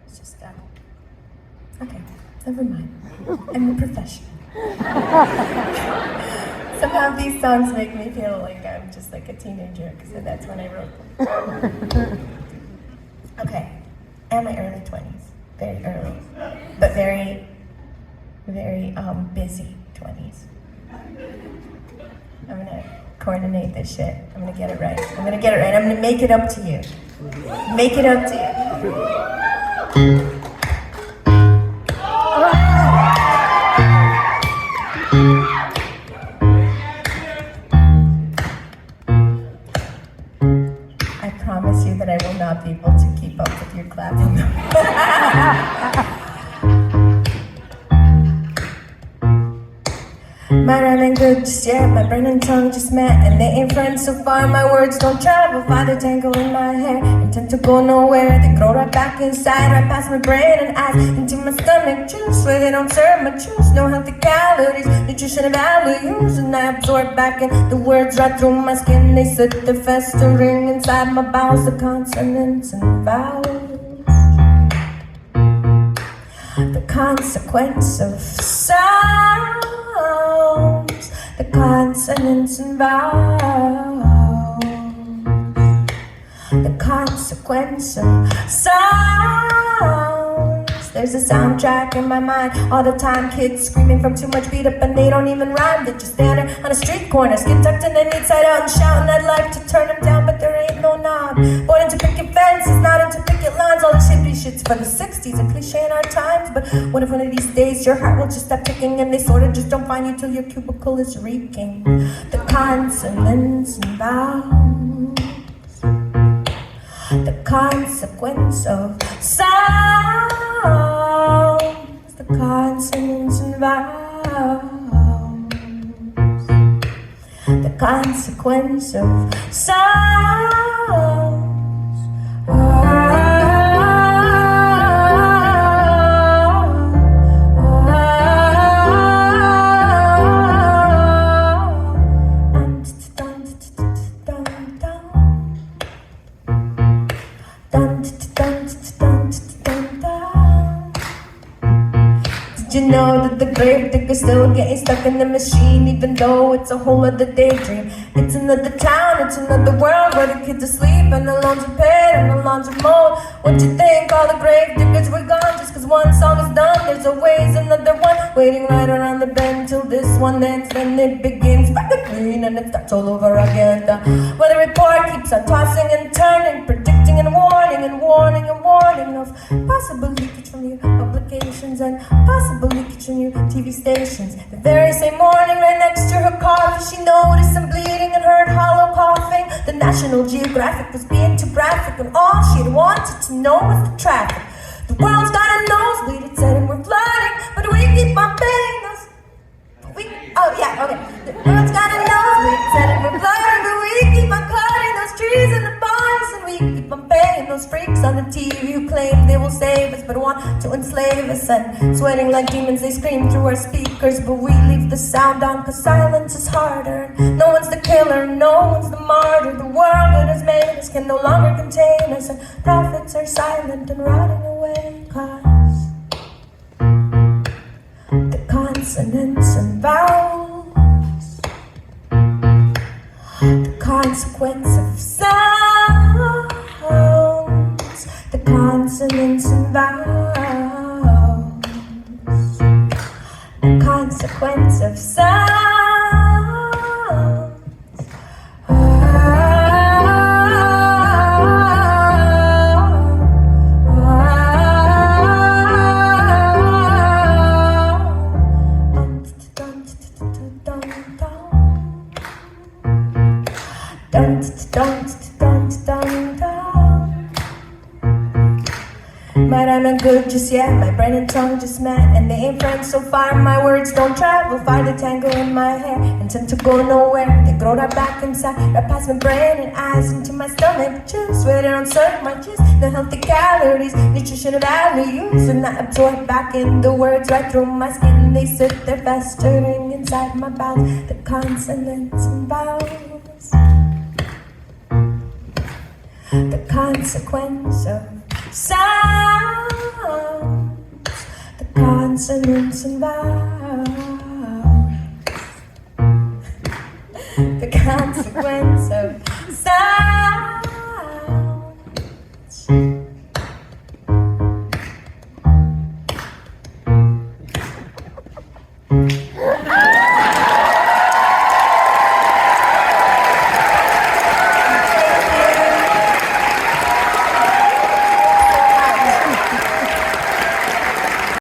It's just, okay, never mind. I'm a professional. Somehow these songs make me feel like I'm just like a teenager, because that's when I wrote them. Okay, and my early 20s, very early, but very, very busy 20s. I'm gonna coordinate this shit. I'm gonna get it right. I'm gonna get it right. I'm gonna make it up to you. Make it up to you. I promise you that I will not be able to keep up with your clapping. My rhyming good just yet, my brain and tongue just met, and they ain't friends so far. My words don't travel far, they tangle in my hair, intend to go nowhere. They grow right back inside, right past my brain and eyes, into my stomach juice, where they don't serve my juice. No healthy calories, nutrition and values, and I absorb back in the words right through my skin. They sit there festering inside my bowels, the consonants and vowels. The consequence of sounds, the consonants and vowels. The consequence of sounds. There's a soundtrack in my mind all the time. Kids screaming from too much beat up and they don't even rhyme. They just stand there on a street corner, skin tucked in and inside out and shouting. I'd like to turn them down, but there ain't no knob. Born into picket fences, not into picket lines. All this hippie shit's for the 60s, a cliche in our times. But what if one of these days your heart will just stop ticking and they sort of just don't find you till your cubicle is reeking? The consonants and vowels, the consequence of sounds, the consonants and vowels, the consequence of sounds. Did you know that the grave digger's still getting stuck in the machine, even though it's a whole other daydream? It's another town, it's another world where the kids asleep and the lawns are paid and the lawns are mowed. What you think? All the grave diggers were gone just cause one song is done. There's always another one waiting right around the bend till this one ends. Then it begins back to green and it starts all over again. The weather report keeps on tossing and turning, predicting and warning and warning and warning of possible leakage from your publications and possible leakage from your TV stations. The very same morning, right next to her coffee, she noticed some bleeding and heard hollow coughing. The National Geographic was being too graphic, and all she'd wanted to know was the traffic. The world's got a nosebleed, it said, and we're flooding, but we keep on paying us. The world's got a nosebleed, it said, and we're flooding, but we keep on cutting those trees in the forest, and we keep on paying those freaks on the TV who claim they will save us but want to enslave us. And sweating like demons they scream through our speakers, but we leave the sound on cause silence is harder. No one's the killer, no one's the martyr. The world that has made us can no longer contain us, and prophets are silent and rotting away cause the consonants and vowels, the consequence of sounds, the consonants and vowels, the consequence of sounds. But I'm not good just yet, my brain and tongue just met, and they ain't friends so far. My words don't travel far, they tangle in my hair, intend to go nowhere. They grow right back inside, right past my brain and eyes, into my stomach juice, where they don't serve my juice. The healthy calories, nutrition and values, and I absorb back in the words right through my skin. They sit there festering inside my bowels, the consonants and vowels, the consequence of sound, consonants and vowels. The consequence of sounds.